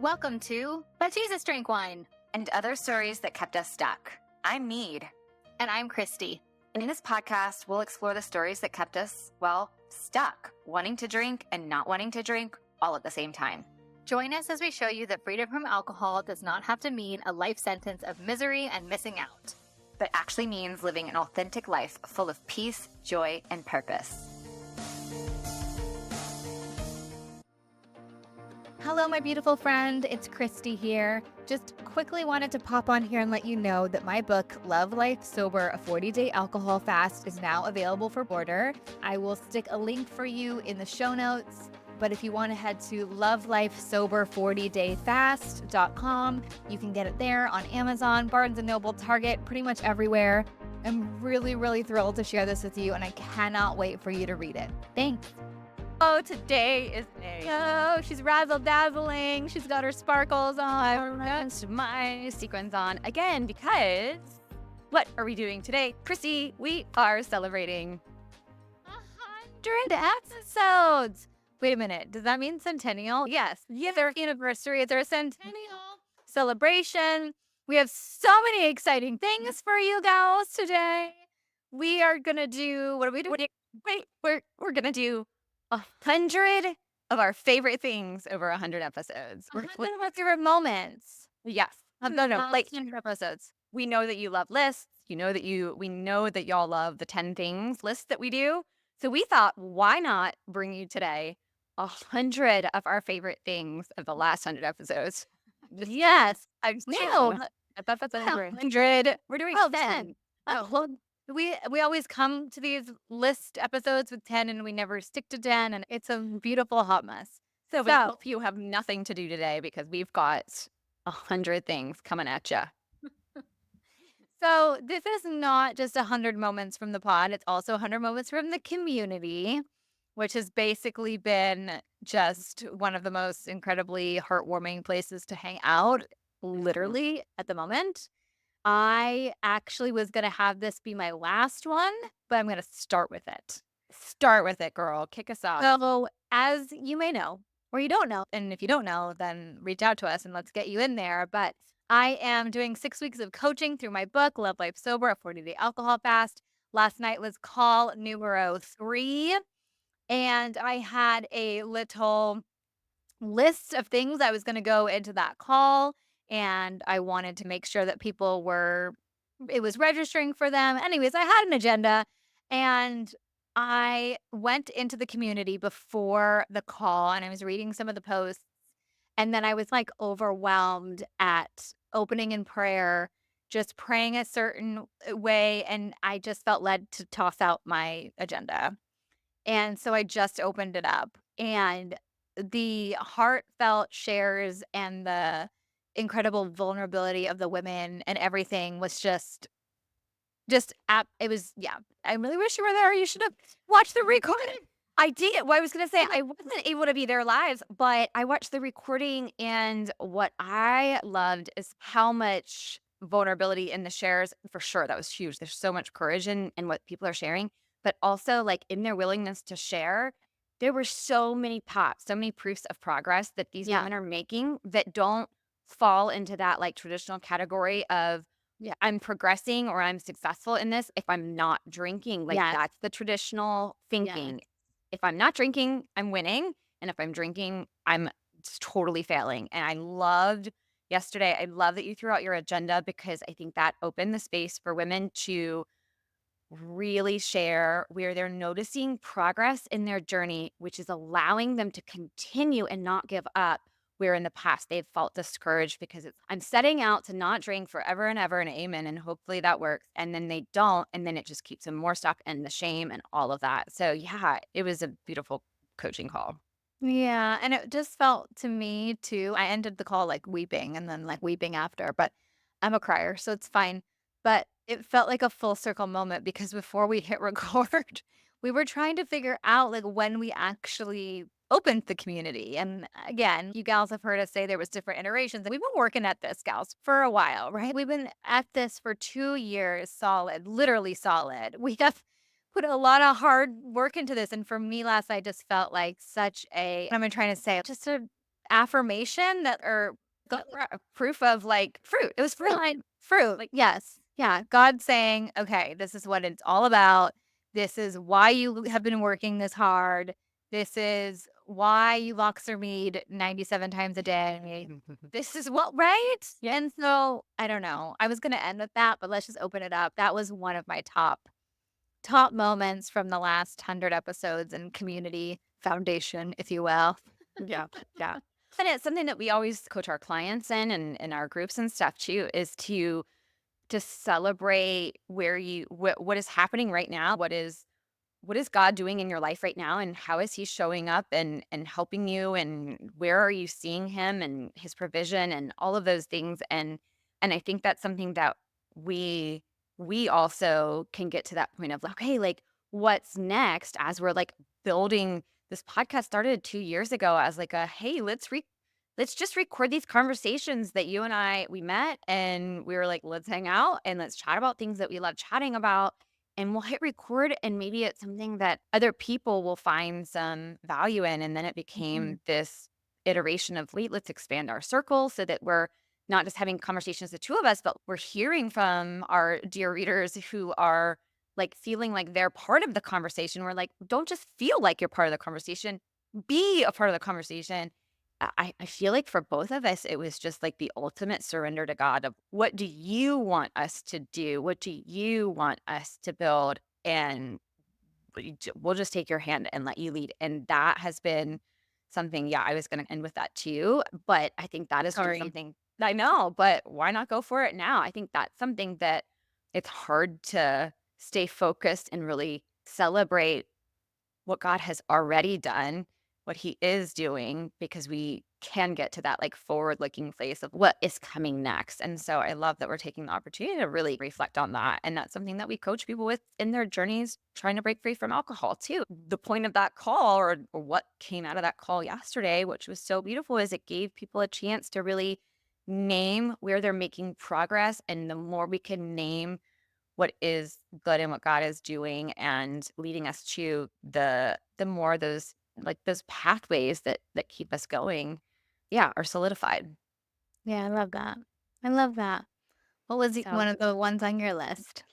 Welcome to But Jesus Drank Wine. And other stories that kept us stuck. I'm Mead. And I'm Christy. And in this podcast, we'll explore the stories that kept us, well, stuck, wanting to drink and not wanting to drink all at the same time. Join us as we show you that freedom from alcohol does not have to mean a life sentence of misery and missing out, but actually means living an authentic life full of peace, joy, and purpose. Hello, my beautiful friend. It's Christy here. Just quickly wanted to pop on here and let you know that my book, Love Life Sober, a 40-day alcohol fast, is now available for order. I will stick a link for you in the show notes. But if you want to head to lovelifesober40dayfast.com, you can get it there on Amazon, Barnes & Noble, Target, pretty much everywhere. I'm really thrilled to share this with you, and I cannot wait for you to read it. Thanks. Oh, today is she's razzle-dazzling. She's got her sparkles on. And my sequins on again because what are we doing today? Chrissy, we are celebrating 100 episodes. Wait a minute. Does that mean centennial? Yes. Yes, our anniversary. It's our centennial celebration. We have so many exciting things for you guys today. We are going to do, what are we doing? We're going to do 100 of our favorite things over 100 episodes. 100 of our favorite moments. Yes. No, like 100 episodes. We know that you love lists. We know that y'all love the 10 things list that we do. So we thought, why not bring you today 100 of our favorite things of the last 100 episodes? Yes. I thought that's 100. We're doing 10. Well, we always come to these list episodes with 10 and we never stick to 10, and it's a beautiful hot mess. So we hope you have nothing to do today because we've got 100 things coming at you. So this is not just 100 moments from the pod. It's also 100 moments from the community, which has basically been just one of the most incredibly heartwarming places to hang out, literally, at the moment. I actually was going to have this be my last one, but I'm going to start with it. Start with it, girl. Kick us off. So as you may know, or you don't know, and if you don't know, then reach out to us and let's get you in there. But I am doing 6 weeks of coaching through my book, Love Life Sober, a 40-day alcohol fast. Last night was call numero 3, and I had a little list of things I was going to go into that call. And I wanted to make sure that it was registering for them. Anyways, I had an agenda, and I went into the community before the call and I was reading some of the posts. And then I was like overwhelmed at opening in prayer, just praying a certain way. And I just felt led to toss out my agenda. And so I just opened it up, and the heartfelt shares and the incredible vulnerability of the women and everything was I really wish you were there. You should have watched the recording. I did. Well, I was going to say I wasn't able to be there live, but I watched the recording, and what I loved is how much vulnerability in the shares. For sure, that was huge. There's so much courage in what people are sharing, but also like in their willingness to share. There were so many pops, so many proofs of progress that these women are making that don't fall into that like traditional category of I'm progressing or I'm successful in this if I'm not drinking. Like that's the traditional thinking. If I'm not drinking, I'm winning. And if I'm drinking, I'm just totally failing. And I loved yesterday. I love that you threw out your agenda because I think that opened the space for women to really share where they're noticing progress in their journey, which is allowing them to continue and not give up. Where in the past they've felt discouraged because I'm setting out to not drink forever and ever and amen, and hopefully that works. And then they don't, and then it just keeps them more stuck and the shame and all of that. So yeah, it was a beautiful coaching call. Yeah, and it just felt to me too. I ended the call like weeping and then like weeping after, but I'm a crier, so it's fine. But it felt like a full circle moment because before we hit record, we were trying to figure out like when we actually opened the community. And again, you gals have heard us say there was different iterations. And we've been working at this, gals, for a while, right? We've been at this for 2 years solid, literally solid. We have put a lot of hard work into this. And for me last night just felt like such a, what am I trying to say? Just a affirmation that or proof of like fruit. It was fruit. fruit. Like, Yes. Yeah. God saying, okay, this is what it's all about. This is why you have been working this hard. This is why you Voxer mead 97 times a day. This is what, right? Yeah. And so I don't know. I was going to end with that, but let's just open it up. That was one of my top moments from the last 100 episodes and community foundation, if you will. Yeah. Yeah. And it's something that we always coach our clients in and our groups and stuff too, is to celebrate where what is happening right now. What is God doing in your life right now, and how is he showing up and helping you, and where are you seeing him and his provision and all of those things. And I think that's something that we also can get to that point of like, okay, like what's next as we're like building. This podcast started 2 years ago as like a, hey, let's just record these conversations that you and we met, and we were like, let's hang out and let's chat about things that we love chatting about, and we'll hit record, and maybe it's something that other people will find some value in. And then it became this iteration of, wait, let's expand our circle so that we're not just having conversations, the two of us, but we're hearing from our dear readers who are like feeling like they're part of the conversation. We're like, don't just feel like you're part of the conversation, be a part of the conversation. I feel like for both of us, it was just like the ultimate surrender to God of, what do you want us to do? What do you want us to build? And we'll just take your hand and let you lead. And that has been something, yeah, I was going to end with that too. But I think that is Sorry. something I know, but why not go for it now? I think that's something that it's hard to stay focused and really celebrate what God has already done, what he is doing, because we can get to that like forward looking place of what is coming next. And so I love that we're taking the opportunity to really reflect on that. And that's something that we coach people with in their journeys trying to break free from alcohol too. The point of that call, or what came out of that call yesterday, which was so beautiful, is it gave people a chance to really name where they're making progress. And the more we can name what is good and what God is doing and leading us to, the more those pathways that keep us going, yeah, are solidified. Yeah, I love that. I love that. What was So one of the ones on your list?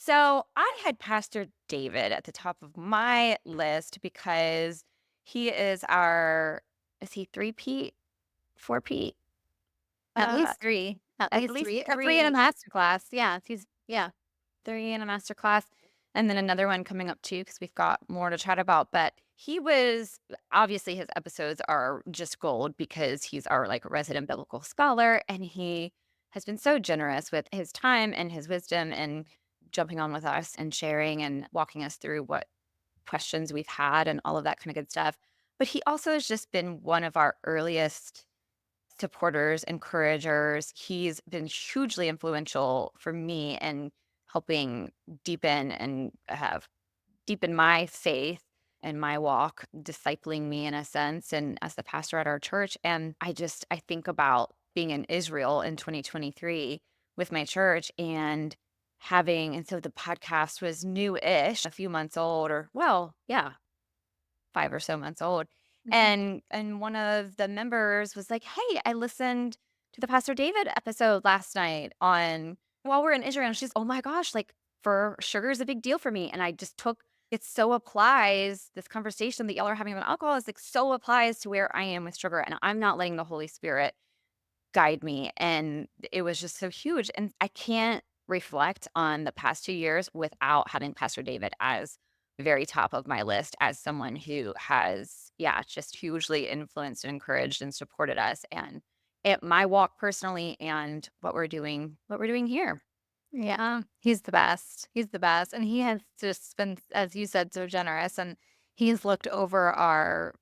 so I had Pastor David at the top of my list because he is is he 3P, 4P? At least three. At At least least three. three. Three in a master class. Yeah, yeah. 3 in a master class, and then another one coming up too, because we've got more to chat about. But he was, obviously his episodes are just gold because he's our like resident biblical scholar, and he has been so generous with his time and his wisdom and jumping on with us and sharing and walking us through what questions we've had and all of that kind of good stuff. But he also has just been one of our earliest supporters, encouragers. He's been hugely influential for me in helping deepen my faith and my walk, discipling me in a sense, and as the pastor at our church. And I think about being in Israel in 2023 with my church, and so the podcast was new-ish, a few months old, or well, yeah, 5 or so months old. And one of the members was like, "Hey, I listened to the Pastor David episode last night on while we're in Israel." And she's, "Oh my gosh, like for sugar is a big deal for me." And I just took it, so applies, this conversation that y'all are having about alcohol is like so applies to where I am with sugar, and I'm not letting the Holy Spirit guide me. And it was just so huge. And I can't reflect on the past 2 years without having Pastor David as very top of my list, as someone who has, yeah, just hugely influenced and encouraged and supported us and my walk personally, and what we're doing here. Yeah, he's the best. He's the best. And he has just been, as you said, so generous. And he's looked over our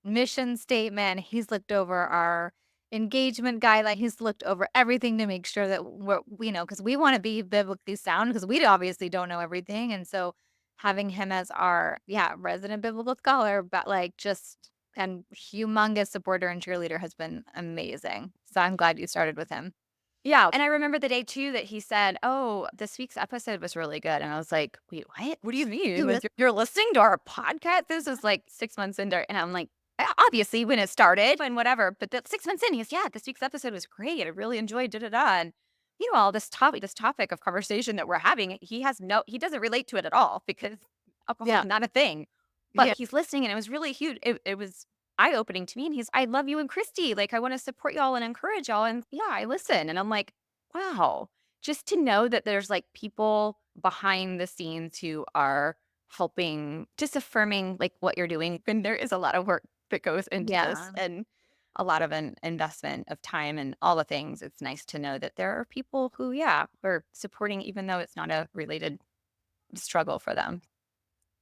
mission statement. He's looked over our engagement guideline. He's looked over everything to make sure that we know, because we want to be biblically sound, because we obviously don't know everything. And so having him as our, yeah, resident biblical scholar, but like just and humongous supporter and cheerleader has been amazing. So I'm glad you started with him. Yeah. And I remember the day too that he said, "Oh, this week's episode was really good." And I was like, "Wait, what? What do you mean? You Like, you're listening to our podcast?" This was like 6 months into, and I'm like, obviously when it started and whatever, but the 6 months in, he's, yeah, this week's episode was great. I really enjoyed and meanwhile, this topic of conversation that we're having, he doesn't relate to it at all because alcohol Yeah. is not a thing. Yeah. But he's listening and it was really huge. It was eye-opening to me. And I love you and Christy. Like, I want to support y'all and encourage y'all. And yeah, I listen. And I'm like, wow, just to know that there's like people behind the scenes who are helping, just affirming like what you're doing. And there is a lot of work that goes into this Yeah. and a lot of an investment of time and all the things. It's nice to know that there are people who, yeah, are supporting, even though it's not a related struggle for them.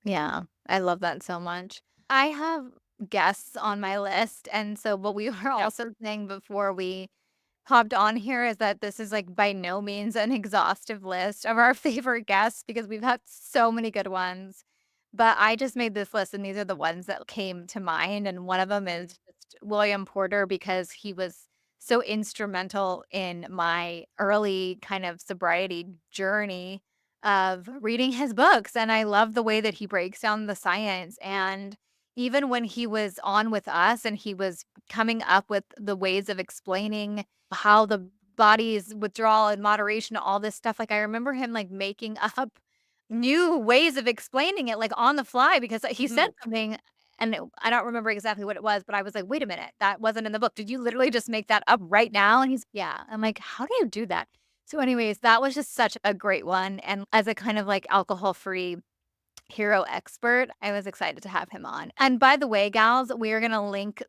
Yeah, I love that so much. I have guests on my list, and so what we were also saying before we hopped on here is that this is, like, by no means an exhaustive list of our favorite guests because we've had so many good ones, but I just made this list, and these are the ones that came to mind, and one of them is just William Porter because he was so instrumental in my early kind of sobriety journey of reading his books, and I love the way that he breaks down the science, and even when he was on with us and he was coming up with the ways of explaining how the body's withdrawal and moderation, all this stuff, like, I remember him, like, making up new ways of explaining it, like, on the fly because he said something, and I don't remember exactly what it was, but I was like, "Wait a minute, that wasn't in the book. Did you literally just make that up right now?" And he's, "Yeah." I'm like, "How do you do that?" So anyways, that was just such a great one, and as a kind of, like, alcohol-free hero expert, I was excited to have him on. And by the way, gals, we are gonna link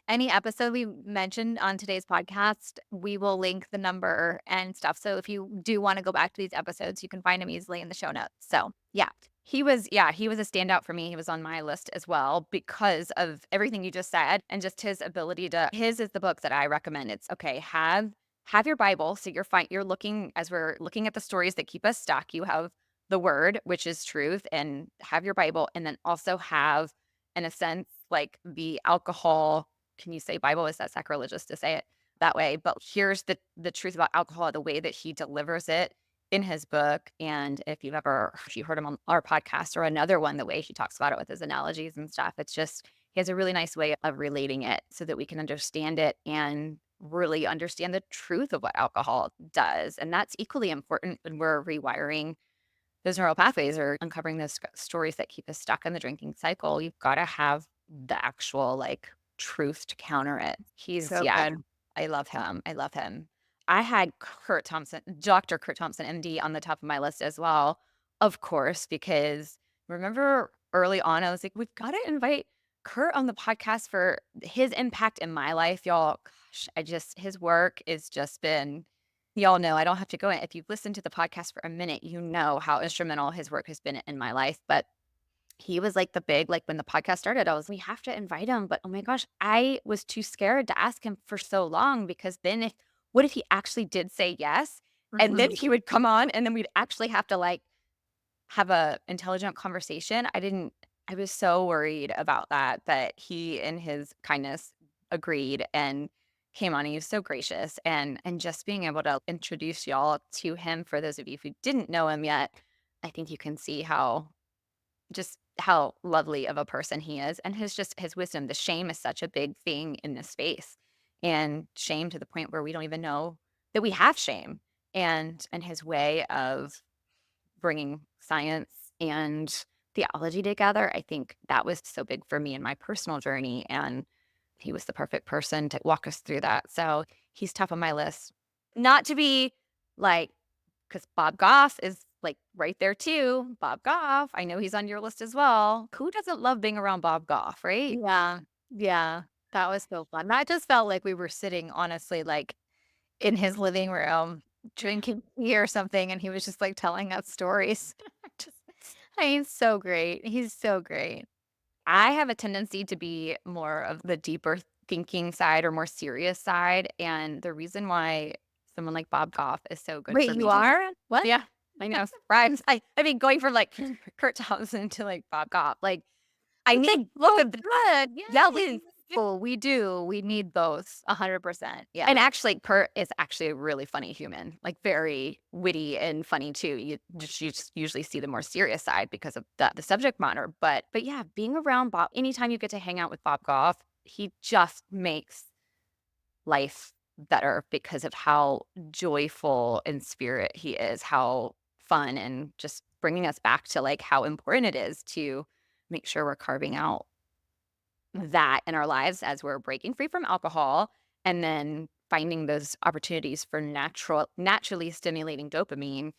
any episode we mentioned on today's podcast, we will link the number and stuff. So if you do wanna go back to these episodes, you can find them easily in the show notes. So, yeah. He was a standout for me. He was on my list as well because of everything you just said and just his ability to his is the book that I recommend. It's okay, have your Bible. So you're fine. You're looking as we're looking at the stories that keep us stuck. You have the word, which is truth, and have your Bible, and then also have, in a sense, like the alcohol. Can you say Bible? Is that sacrilegious to say it that way? But here's the truth about alcohol, the way that he delivers it in his book. And if you heard him on our podcast or another one, the way he talks about it with his analogies and stuff, it's just, he has a really nice way of relating it so that we can understand it and really understand the truth of what alcohol does. And that's equally important when we're rewiring those neural pathways or uncovering those stories that keep us stuck in the drinking cycle. You've got to have the actual like truth to counter it. So good. I love him. I love him. I had Dr. Kurt Thompson, MD, on the top of my list as well, of course, because remember early on, I was like, we've got to invite Kurt on the podcast for his impact in my life, y'all. Gosh, his work is just been, y'all know, I don't have to go in. If you've listened to the podcast for a minute, you know how instrumental his work has been in my life. But he was like like when the podcast started, I was, we have to invite him. But oh my gosh, I was too scared to ask him for so long because then what if he actually did say yes? And then he would come on and then we'd actually have to like have a intelligent conversation. I was so worried about that he in his kindness agreed and came on. He was so gracious and just being able to introduce y'all to him for those of you who didn't know him yet, I think you can see how lovely of a person he is and his wisdom. The shame is such a big thing in this space, and shame to the point where we don't even know that we have shame, and his way of bringing science and theology together. I think that was so big for me in my personal journey, and he was the perfect person to walk us through that. So he's top of my list. Not to be like, because Bob Goff is like right there too. Bob Goff, I know he's on your list as well. Who doesn't love being around Bob Goff, right? Yeah. Yeah. That was so fun. That just felt like we were sitting, honestly, like, in his living room, drinking tea or something, and he was just, like, telling us stories. Just he's so great. He's so great. I have a tendency to be more of the deeper thinking side or more serious side. And the reason why someone like Bob Goff is so good Wait, for you me. are? What? Yeah, I know. Right. I mean, going from like Kurt Thompson to like Bob Goff, like I need both of them. Good. That was, Well, we do. We need both 100%. Yeah. and actually, Kurt is actually a really funny human, like very witty and funny too. You just usually see the more serious side because of the subject matter. But yeah, being around Bob, anytime you get to hang out with Bob Goff, he just makes life better because of how joyful in spirit he is, how fun, and just bringing us back to like how important it is to make sure we're carving out that in our lives as we're breaking free from alcohol and then finding those opportunities for naturally stimulating dopamine.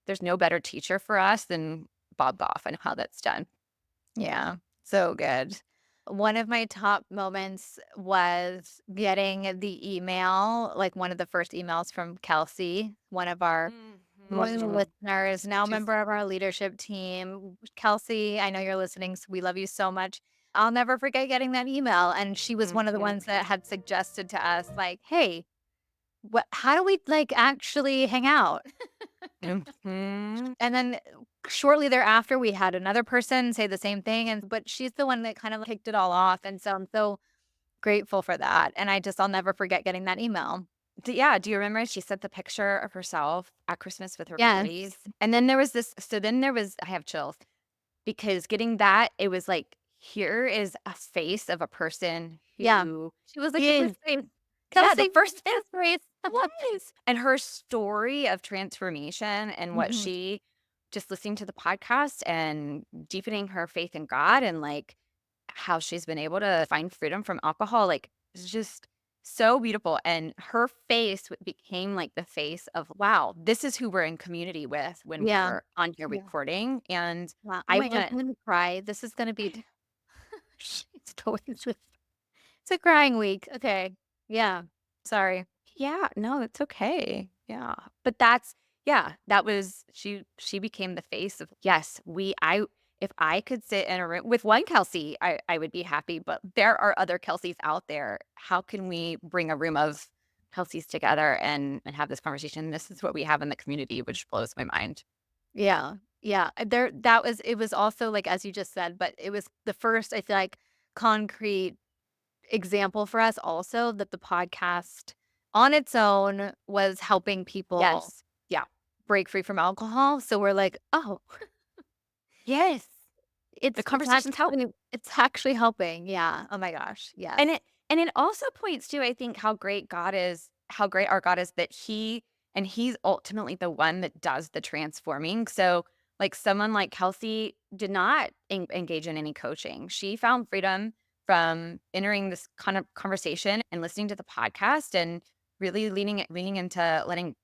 There's no better teacher for us than Bob Goff and how that's done. Yeah, so good. One of my top moments was getting the email, like one of the first emails from Kelsey, one of our loyal listeners, now She's member of our leadership team. Kelsey, I know you're listening, so we love you so much. I'll never forget getting that email. And she was one of the ones that had suggested to us, like, hey, how do we like actually hang out? Mhm. And then shortly thereafter, we had another person say the same thing. But she's the one that kind of kicked it all off. And so I'm so grateful for that. And I'll never forget getting that email. Yeah, do you remember she sent the picture of herself at Christmas with her Yes. buddies? And then there was I have chills because getting that, it was like, here is a face of a person Yeah. who She was like, is, the first face. yeah, the Kelsey, first first face. yes. And her story of transformation and what Mhm. she just listening to the podcast and deepening her faith in God and like how she's been able to find freedom from alcohol, like it's just so beautiful. And her face became like the face of, wow, this is who we're in community with when Yeah. we're on here Yeah. recording. And Wow. Oh I my gosh, went, I'm gonna cry. This is gonna be it's totally it's a crying week. Okay. Yeah. Sorry. yeah, no, it's okay. Yeah. But that's yeah, that was she became the face of yes, I if I could sit in a room with one Kelsey, I would be happy, but there are other Kelseys out there. How can we bring a room of Kelseys together and have this conversation? This is what we have in the community, which blows my mind. Yeah. Yeah. It was also like as you just said, but it was the first, I feel like, concrete example for us also that the podcast on its own was helping people Yes. Yeah. break free from alcohol. So we're like, oh, Yes. it's The it's conversations help. actually it's actually helping. Yeah. Oh my gosh. Yes. And it also points to, I think, how great God is, how great our God is that he's ultimately the one that does the transforming. So, like someone like Kelsey did not engage in any coaching. She found freedom from entering this kind of conversation and listening to the podcast and really leaning into letting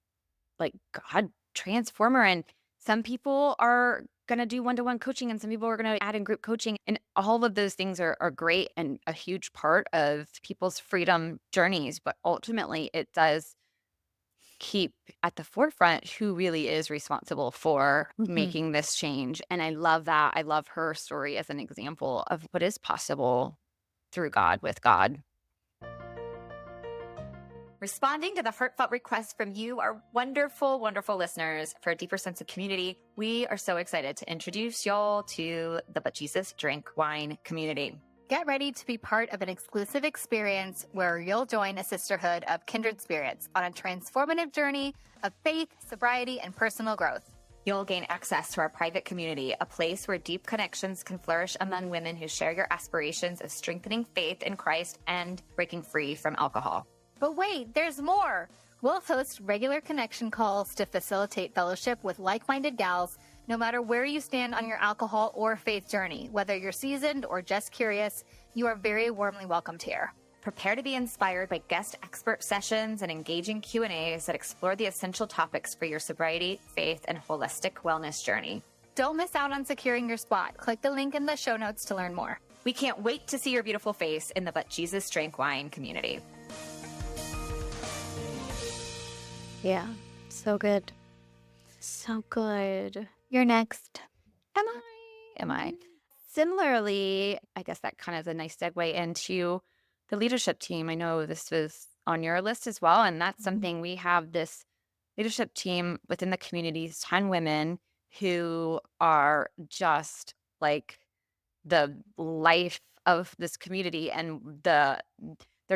like God transform her. And some people are going to do one-to-one coaching and some people are going to add in group coaching. And all of those things are great and a huge part of people's freedom journeys. But ultimately, it does keep at the forefront who really is responsible for Mhm. making this change. And I love that. I love her story as an example of what is possible through God with God. Responding to the heartfelt request from you, our wonderful, wonderful listeners, for a deeper sense of community, we are so excited to introduce y'all to the But Jesus Drink Wine community. Get ready to be part of an exclusive experience where you'll join a sisterhood of kindred spirits on a transformative journey of faith, sobriety, and personal growth. You'll gain access to our private community, a place where deep connections can flourish among women who share your aspirations of strengthening faith in Christ and breaking free from alcohol. But wait, there's more! We'll host regular connection calls to facilitate fellowship with like-minded gals, no matter where you stand on your alcohol or faith journey. Whether you're seasoned or just curious, you are very warmly welcomed here. Prepare to be inspired by guest expert sessions and engaging Q&As that explore the essential topics for your sobriety, faith, and holistic wellness journey. Don't miss out on securing your spot. Click the link in the show notes to learn more. We can't wait to see your beautiful face in the But Jesus Drank Wine community. Yeah. So good. So good. You're next. Am I? Similarly, I guess that kind of is a nice segue into the leadership team. I know this was on your list as well. And that's something we have this leadership team within the communities, 10 women who are just like the life of this community and they're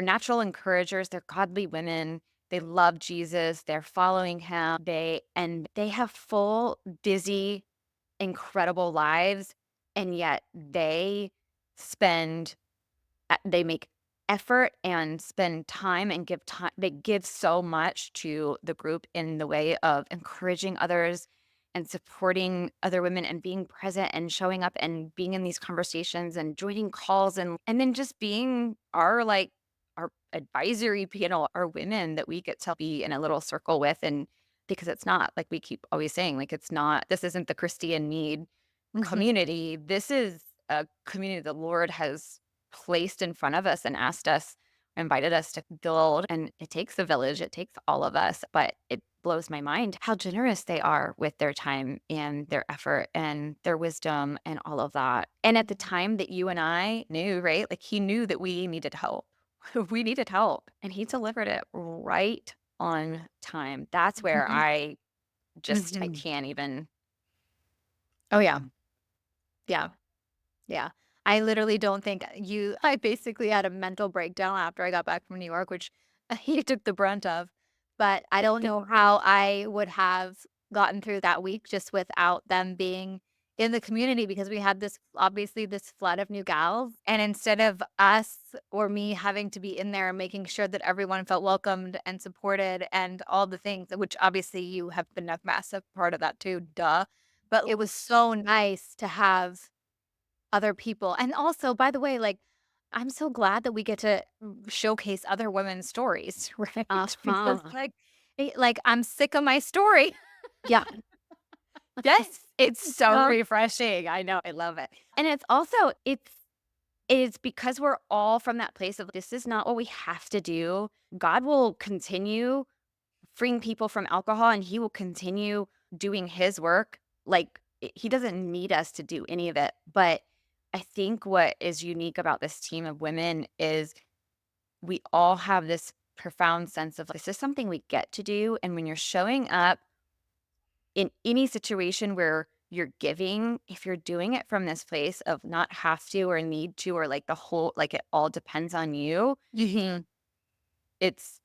natural encouragers, they're godly women. They love Jesus, they're following him. They have full, busy, incredible lives, and yet they spend they make effort and spend time and give time. They give so much to the group in the way of encouraging others and supporting other women and being present and showing up and being in these conversations and joining calls and then just being our advisory panel, our women that we get to be in a little circle with. And because it's not like we keep always saying, like, it's not, this isn't the Christy and Mead Mhm. community. This is a community the Lord has placed in front of us and asked us, invited us to build. And it takes a village, it takes all of us. But it blows my mind how generous they are with their time and their effort and their wisdom and all of that. And at the time that you and I knew, right? Like he knew that we needed help. We needed help. And he delivered it right on time. That's where Mhm. I Mhm. can't even. Oh, yeah. Yeah. Yeah. I literally don't think I basically had a mental breakdown after I got back from New York, which he took the brunt of. But I don't know how I would have gotten through that week just without them being in the community because we had this flood of new gals. And instead of us or me having to be in there and making sure that everyone felt welcomed and supported and all the things, which obviously you have been a massive part of that too, duh. But it was so nice to have other people. And also, by the way, like, I'm so glad that we get to showcase other women's stories, right? Because Uh-huh. I'm sick of my story. Yeah. Yes. It's so Uh, refreshing. I know. I love it. And it's also, it's because we're all from that place of this is not what we have to do. God will continue freeing people from alcohol and he will continue doing his work. Like he doesn't need us to do any of it. But I think what is unique about this team of women is we all have this profound sense of this is something we get to do. And when you're showing up in any situation where you're giving, if you're doing it from this place of not have to or need to, or like the whole, like it all depends on you, mhm. it's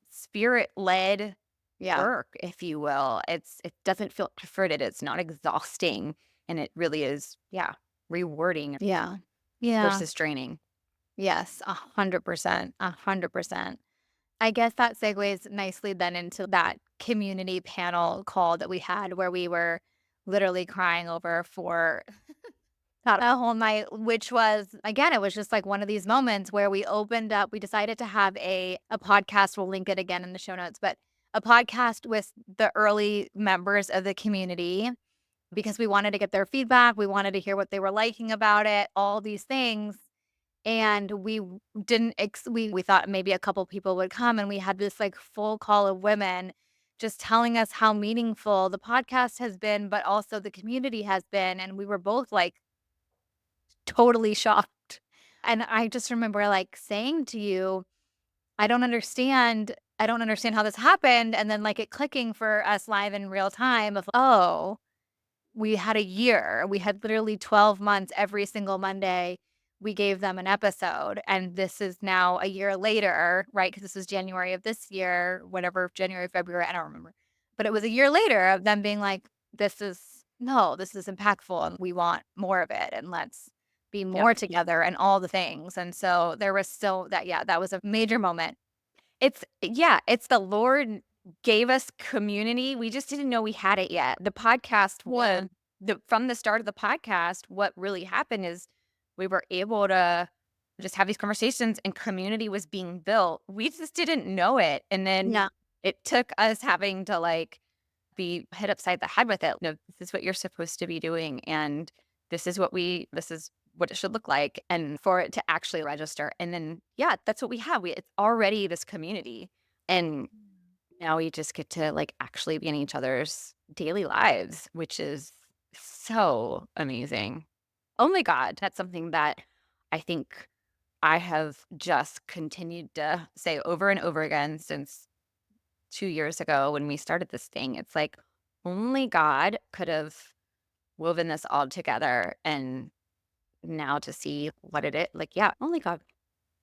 spirit led Yeah. work, if you will. It doesn't feel efforted. It's not exhausting. And it really is, yeah, rewarding Yeah. Yeah. versus draining. Yes. 100%. 100%. I guess that segues nicely then into that community panel call that we had where we were literally crying over for not a whole night, which was again, it was just like one of these moments where we opened up, we decided to have a podcast, we'll link it again in the show notes, but a podcast with the early members of the community because we wanted to get their feedback, we wanted to hear what they were liking about it, all these things. And we didn't we thought maybe a couple people would come and we had this like full call of women just telling us how meaningful the podcast has been, but also the community has been. And we were both like totally shocked. And I just remember like saying to you, I don't understand how this happened. And then like it clicking for us live in real time of, oh, we had a year. We had literally 12 months every single Monday. We gave them an episode. And this is now a year later, right? Because this was January of this year, whatever, January, February, I don't remember. But it was a year later of them being like, this is impactful and we want more of it. And let's be Yep. more together and all the things. And so there was still that, yeah, that was a major moment. It's the Lord gave us community. We just didn't know we had it yet. The podcast Yeah. was from the start of the podcast, what really happened is we were able to just have these conversations and community was being built. We just didn't know it. And then Yeah. it took us having to like be hit upside the head with it. No, this is what you're supposed to be doing. And this is what it should look like. And for it to actually register. And then, yeah, that's what we have. It's already this community. And now we just get to like actually be in each other's daily lives, which is so amazing. Only God. That's something that I think I have just continued to say over and over again since 2 years ago when we started this thing. It's like only God could have woven this all together. And now to see what it is, like, yeah, only God.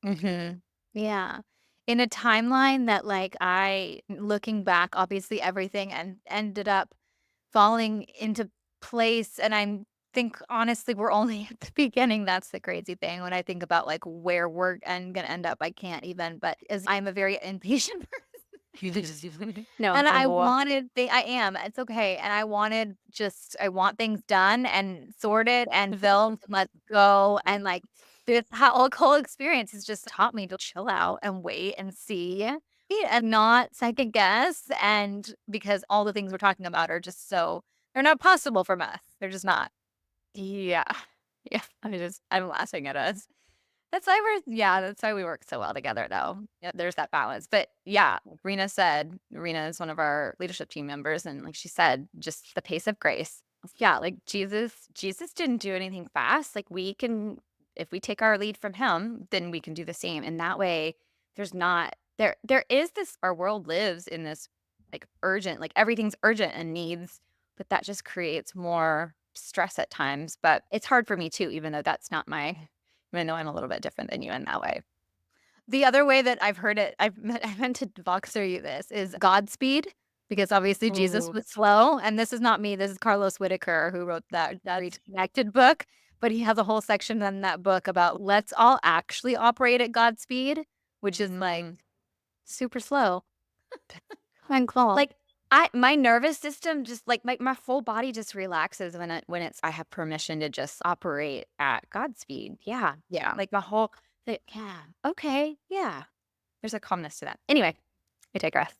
Mhm. Yeah. In a timeline that, like, looking back, obviously everything ended up falling into place, and I'm think honestly we're only at the beginning. That's the crazy thing. When I think about like where we're gonna end up, I can't even. But as I'm a very impatient No, and I'm I bored. wanted I am. It's okay. And I want things done and sorted and filmed. Let's go. And like this whole experience has just taught me to chill out and wait and see and not second guess. And because all the things we're talking about are just they're not possible from us. They're just not. Yeah. Yeah. I'm laughing at us. That's why we work so well together though. Yeah, there's that balance. But yeah, Rena is one of our leadership team members. And like she said, just the pace of grace. Yeah, like Jesus didn't do anything fast. Like if we take our lead from him, then we can do the same. And that way there's not, there is this, our world lives in this like urgent, like everything's urgent and needs, but that just creates more stress at times. But it's hard for me too, even though that's not my, even though I'm a little bit different than you in that way. The other way that I've heard it, I meant to walk through you this is Godspeed, because obviously Jesus Ooh. was slow. And this is not me. This is Carlos Whitaker who wrote that Reconnected book. But he has a whole section in that book about let's all actually operate at Godspeed, which is like super slow and cool. Like my nervous system just like my whole body just relaxes when it's I have permission to just operate at Godspeed. Yeah. yeah. Like yeah. Okay. Yeah. There's a calmness to that. Anyway, I digress.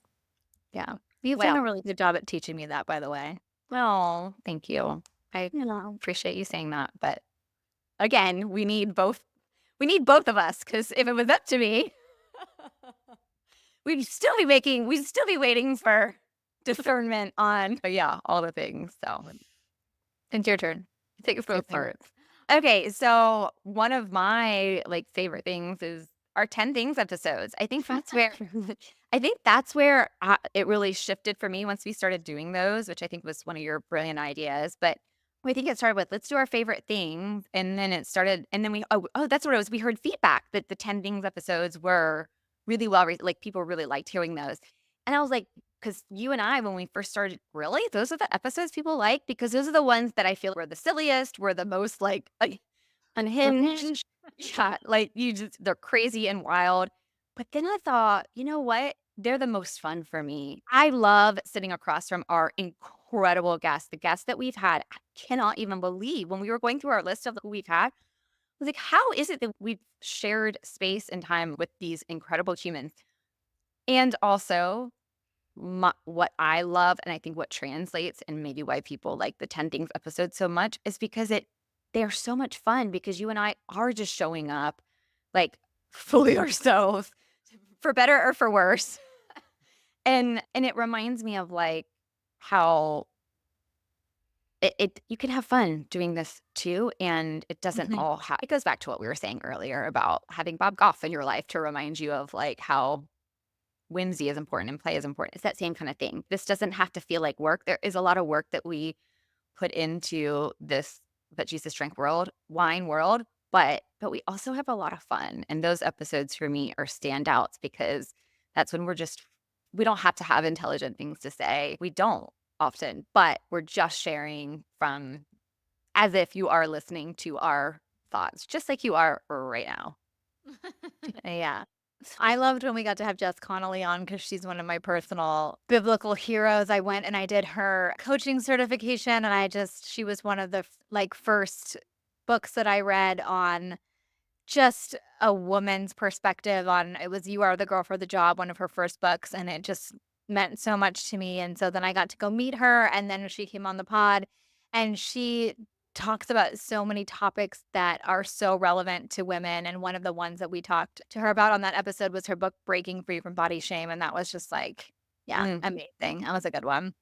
Yeah. You've Well. done a really good job at teaching me that, by the way. Oh, thank you. I appreciate you saying that. But again, we need both of us because if it was up to me, we'd still be waiting for discernment on, but yeah, all the things. So It's your turn. take it both parts. Okay, so one of my like favorite things is our 10 things episodes. I think that's where it really shifted for me once we started doing those, which I think was one of your brilliant ideas. But I think it started with let's do our favorite things, and then it started, and then that's what it was. We heard feedback that the 10 things episodes were really like people really liked hearing those, and I was like, because you and I, when we first started, really, those are the episodes people like because those are the ones that I feel were the silliest, were the most like unhinged. Yeah, like they're crazy and wild. But then I thought, you know what? They're the most fun for me. I love sitting across from our incredible guests, the guests that we've had. I cannot even believe when we were going through our list of who we've had. I was like, how is it that we've shared space and time with these incredible humans? And also, what I love, and I think what translates, and maybe why people like the 10 Things episode so much, is because they're so much fun because you and I are just showing up like fully ourselves, for better or for worse. And it reminds me of like how you can have fun doing this too, and it doesn't all it goes back to what we were saying earlier about having Bob Goff in your life to remind you of like how whimsy is important and play is important. It's that same kind of thing. This doesn't have to feel like work. There is a lot of work that we put into this But Jesus Drank wine world, but we also have a lot of fun. And those episodes for me are standouts because that's when we don't have to have intelligent things to say. We don't often, but we're just sharing from as if you are listening to our thoughts, just like you are right now. Yeah. I loved when we got to have Jess Connolly on because she's one of my personal biblical heroes. I went and I did her coaching certification, and she was one of the first books that I read on just a woman's perspective on it was You Are the Girl for the Job, one of her first books, and it just meant so much to me. And so then I got to go meet her, and then she came on the pod, and she talks about so many topics that are so relevant to women. And one of the ones that we talked to her about on that episode was her book, Breaking Free from Body Shame. And that was just like, amazing. That was a good one.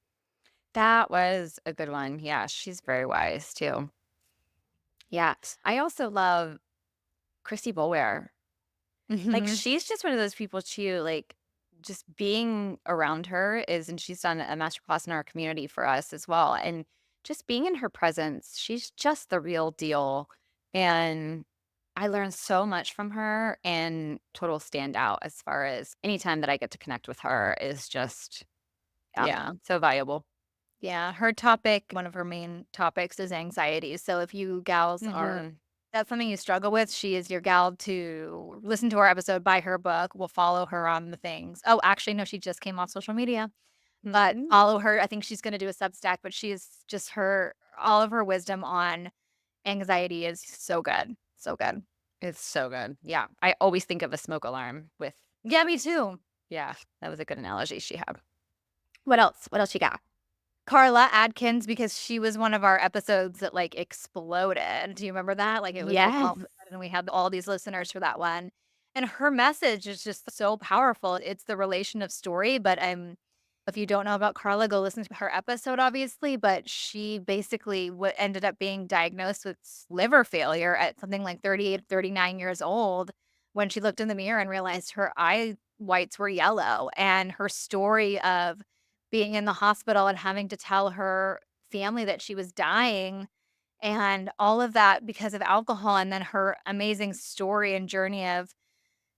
That was a good one. Yeah, she's very wise too. Yeah. I also love Christy Boulware. Like she's just one of those people too, like just being around her and she's done a masterclass in our community for us as well. And just being in her presence, she's just the real deal. And I learned so much from her, and total standout as far as anytime that I get to connect with her is just, so valuable. Yeah, her topic, one of her main topics is anxiety. So if you gals are, that's something you struggle with, she is your gal to listen to our episode, buy her book. We'll follow her on the things. Oh, actually, no, she just came off social media, but Mhm. follow her. I think she's going to do a Substack, but she is just all of her wisdom on anxiety is so good. So good. It's so good. Yeah. I always think of a smoke alarm with, Yeah, me too. yeah, that was a good analogy she had. What else? What else you got? Carla Adkins, because she was one of our episodes that like exploded. Do you remember that? Like it was like all Yes. of a sudden we had all these listeners for that one. And her message is just so powerful. It's the relation of story, but if you don't know about Carla, go listen to her episode, obviously. But she basically ended up being diagnosed with liver failure at something like 38, 39 years old when she looked in the mirror and realized her eye whites were yellow. And her story of being in the hospital and having to tell her family that she was dying and all of that because of alcohol, and then her amazing story and journey of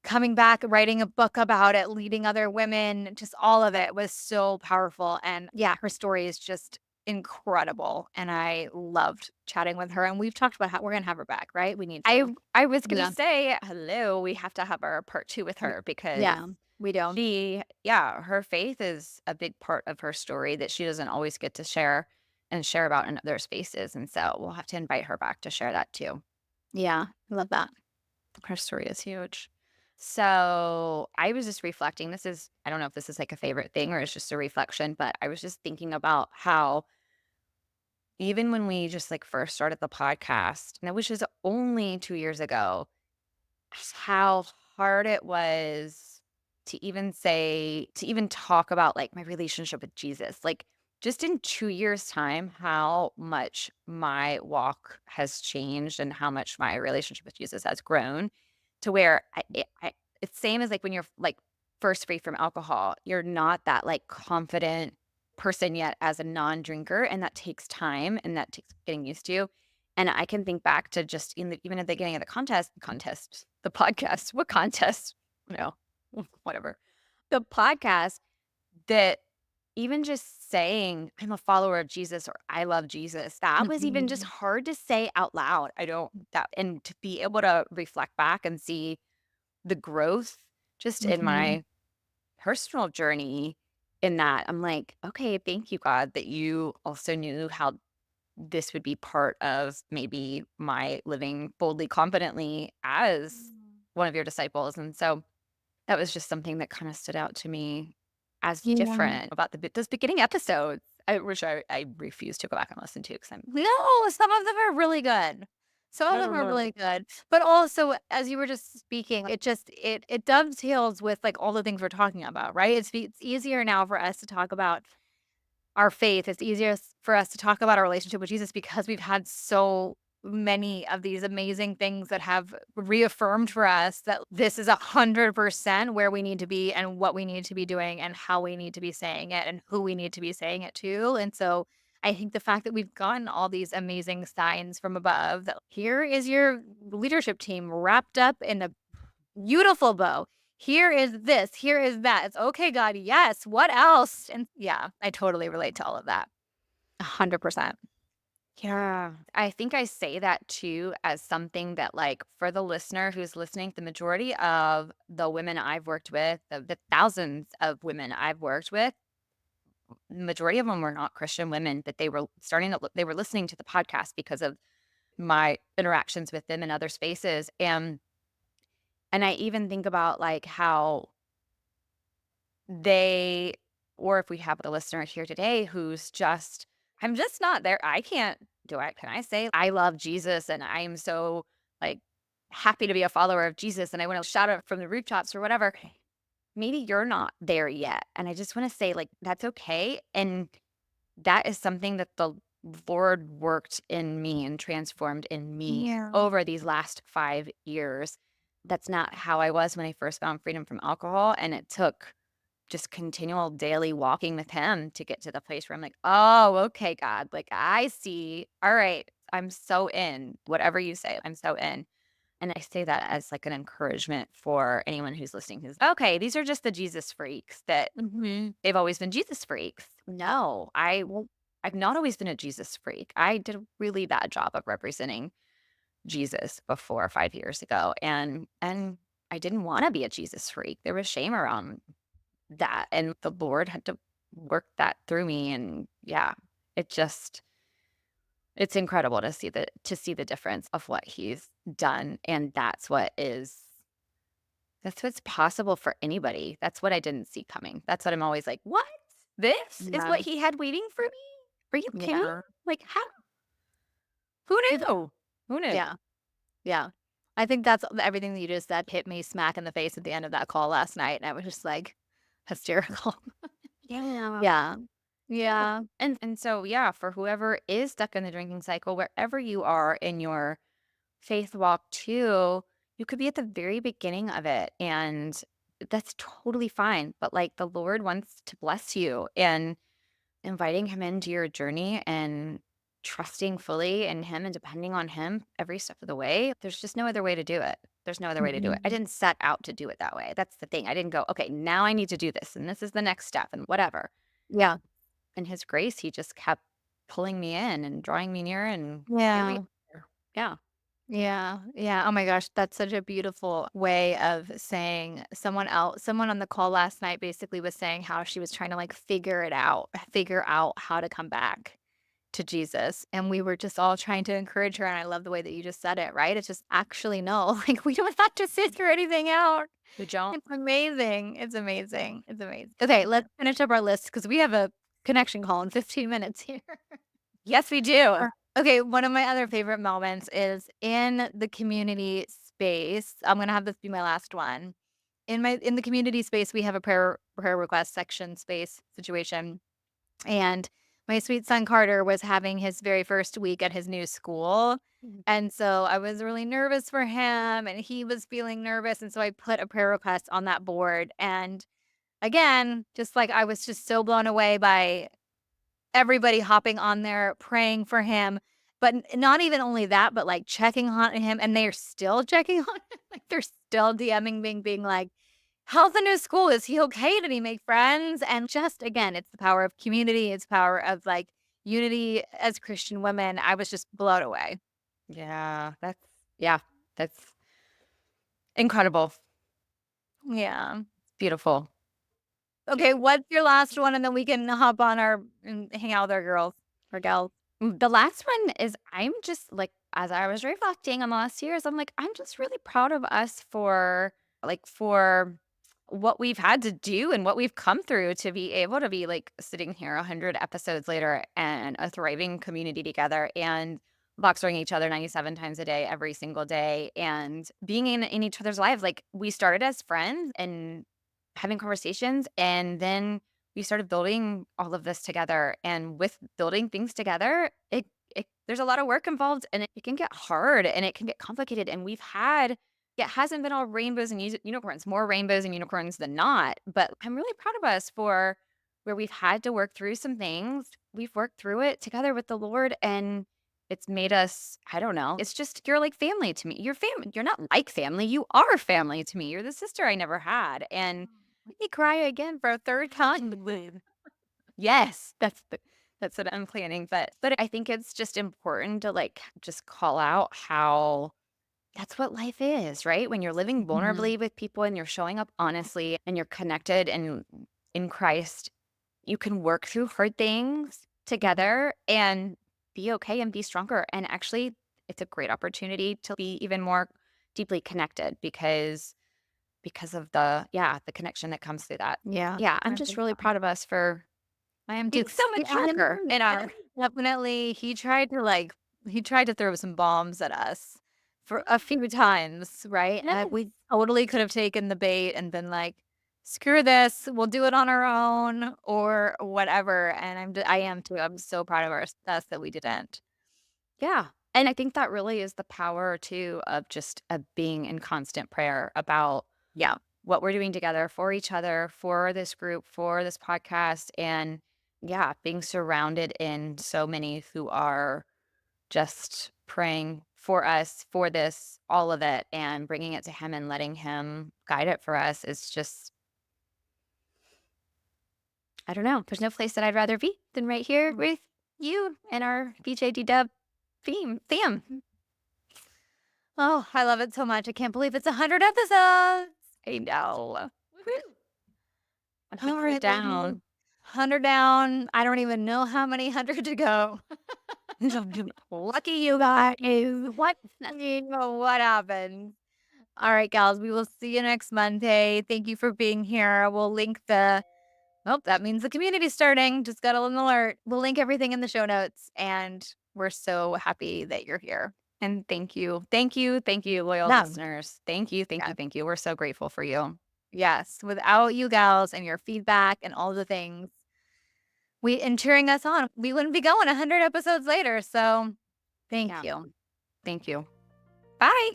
coming back, writing a book about it, leading other women, just all of it was so powerful. And yeah, her story is just incredible. And I loved chatting with her. And we've talked about how we're going to have her back, right? We need to. I was gonna Yeah. say, hello, we have to have our part 2 with her because Yeah, we do. her faith is a big part of her story that she doesn't always get to share and share about in other spaces. And so we'll have to invite her back to share that too. Yeah, I love that. Her story is huge. So I was just reflecting. I don't know if this is like a favorite thing or it's just a reflection, but I was just thinking about how even when we just like first started the podcast, and which is only 2 years ago, how hard it was to even talk about like my relationship with Jesus. Like just in 2 years' time, how much my walk has changed and how much my relationship with Jesus has grown to where it's same as like when you're like first free from alcohol, you're not that like confident person yet as a non-drinker. And that takes time and that takes getting used to. And I can think back to just even at the beginning of the the podcast, what contest? No, whatever. The podcast that even just saying I'm a follower of Jesus or I love Jesus, that was even just hard to say out loud. I don't that and to be able to reflect back and see the growth just in Mhm. my personal journey in that I'm like, okay, thank you, God, that you also knew how this would be part of maybe my living boldly, confidently as one of your disciples. And so that was just something that kind of stood out to me as Yeah. different about those beginning episodes. I wish I refuse to go back and listen to because I'm No, some of them are really good. Some of them are really good. But also, as you were just speaking, it dovetails with like all the things we're talking about, right? It's easier now for us to talk about our faith. It's easier for us to talk about our relationship with Jesus because we've had so many of these amazing things that have reaffirmed for us that this is 100% where we need to be and what we need to be doing and how we need to be saying it and who we need to be saying it to. And so I think the fact that we've gotten all these amazing signs from above that here is your leadership team wrapped up in a beautiful bow. Here is this, here is that. It's okay, God. Yes. What else? And yeah, I totally relate to all of that. 100%. yeah. I think I say that too as something that like for the listener who's listening, the majority of the women I've worked with, the thousands of women I've worked with, majority of them were not Christian women, but they were listening to the podcast because of my interactions with them in other spaces. And I even think about like how they, or if we have a listener here today who's just, I'm just not there. I can't can I say I love Jesus and I'm so like happy to be a follower of Jesus and I want to shout out from the rooftops or whatever. Maybe you're not there yet. And I just want to say like that's okay. And that is something that the Lord worked in me and transformed in me Yeah. over these last 5 years. That's not how I was when I first found freedom from alcohol. And it took just continual daily walking with him to get to the place where I'm like, oh, okay, God, like I see. All right. I'm so in. Whatever you say, I'm so in. And I say that as like an encouragement for anyone who's listening who's okay, these are just the Jesus freaks that Mhm. they've always been Jesus freaks. No, I've not always been a Jesus freak. I did a really bad job of representing Jesus before 5 years ago. And I didn't want to be a Jesus freak. There was shame around that. And the Lord had to work that through me. And yeah, it just it's incredible to see the difference of what he's done. And that's what's possible for anybody. That's what I didn't see coming. That's what I'm always like, what? This is Yeah. what he had waiting for me? Are you kidding me? Yeah. Like, how? Who knew? Who knew? Yeah. Yeah. I think that's everything that you just said hit me smack in the face at the end of that call last night. And I was just like hysterical. Yeah. Yeah. Yeah. And so yeah, for whoever is stuck in the drinking cycle, wherever you are in your faith walk too, you could be at the very beginning of it, and that's totally fine. But like the Lord wants to bless you, and inviting him into your journey and trusting fully in him and depending on him every step of the way. There's just no other way to do it. There's no other way to do it. I Mhm. didn't set out to do it that way. That's the thing. I didn't go, okay, now I need to do this and this is the next step and whatever. Yeah. In his grace, he just kept pulling me in and drawing me near, and here we Yeah. are. Yeah. Yeah. Yeah. Oh my gosh, that's such a beautiful way of saying someone on the call last night basically was saying how she was trying to like figure out how to come back to Jesus. And we were just all trying to encourage her. And I love the way that you just said it, right? It's just actually no, like we don't have to figure anything out. We don't. It's amazing. It's amazing. It's amazing. Okay, let's finish up our list because we have a connection call in 15 minutes here. Yes, we do. Okay, one of my other favorite moments is in the community space. I'm gonna have this be my last one. In the community space, we have a prayer request section space situation. And my sweet son Carter was having his very first week at his new school. Mhm. And so I was really nervous for him and he was feeling nervous. And so I put a prayer request on that board. And again, just like I was just so blown away by everybody hopping on there, praying for him. But not even only that, but like checking on him. And they're still checking on him. Like they're still DMing me, being like, how's the new school? Is he okay? Did he make friends? And just again, it's the power of community. It's power of like unity as Christian women. I was just blown away. Yeah, that's incredible. Yeah. Beautiful. Okay, what's your last one? And then we can hop on our and hang out with our girls or gals. The last one is I'm just like, as I was reflecting on the last years, I'm like, I'm just really proud of us for what we've had to do and what we've come through to be able to be like sitting here 100 episodes later and a thriving community together and boxering each other 97 times a day, every single day, and being in each other's lives. Like we started as friends and having conversations, and then we started building all of this together. And with building things together, it there's a lot of work involved, and it can get hard and it can get complicated. And it hasn't been all rainbows and unicorns, more rainbows and unicorns than not. But I'm really proud of us for where we've had to work through some things. We've worked through it together with the Lord, and it's made us, I don't know, it's just, you're like family to me. You're family. You're not like family. You are family to me. You're the sister I never had. And Let me cry again for a third time. yes, that's what I'm planning. But I think it's just important to like just call out how that's what life is, right? When you're living Mhm. vulnerably with people and you're showing up honestly and you're connected and in Christ, you can work through hard things together and be okay and be stronger. And actually, it's a great opportunity to be even more deeply connected because of the connection that comes through that. Yeah. Yeah, I'm I just think really proud of us for I am too. being so much Yeah, and stronger in our definitely he tried to throw some bombs at us for a few times, right? yes. We totally could have taken the bait and been like, screw this, we'll do it on our own or whatever. And I am too. I'm so proud of us that we didn't. Yeah. And I think that really is the power too of just being in constant prayer about Yeah. what we're doing together for each other, for this group, for this podcast. And yeah, being surrounded in so many who are just praying for us, for this, all of it, and bringing it to Him and letting Him guide it for us is just, I don't know. There's no place that I'd rather be than right here with you and our BJDW theme. Oh, I love it so much. I can't believe it's 100 episodes. I know. All right, down. 100 down. I don't even know how many 100 to go. Lucky you guys. What? What happened? All right, gals, we will see you next Monday. Thank you for being here. We'll link that means the community's starting. Just got an alert. We'll link everything in the show notes. And we're so happy that you're here. And thank you, loyal listeners. Thank you. We're so grateful for you. Yes. Without you gals and your feedback and all the things, and cheering us on, we wouldn't be going 100 episodes later. So thank you. Thank you. Bye.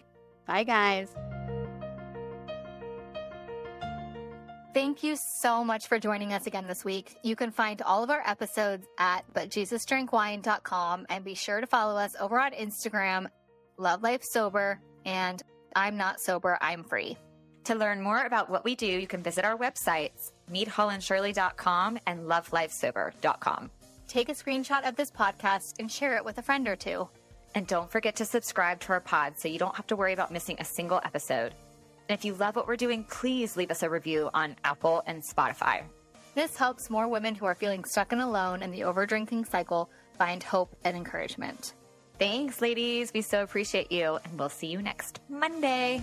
Bye, guys. Thank you so much for joining us again this week. You can find all of our episodes at butjesusdrinkwine.com, and be sure to follow us over on Instagram, Love Life Sober, and I'm Not Sober, I'm Free. To learn more about what we do, you can visit our websites, meethollandshirley.com and lovelifesober.com. Take a screenshot of this podcast and share it with a friend or two. And don't forget to subscribe to our pod so you don't have to worry about missing a single episode. And if you love what we're doing, please leave us a review on Apple and Spotify. This helps more women who are feeling stuck and alone in the overdrinking cycle find hope and encouragement. Thanks, ladies. We so appreciate you, and we'll see you next Monday.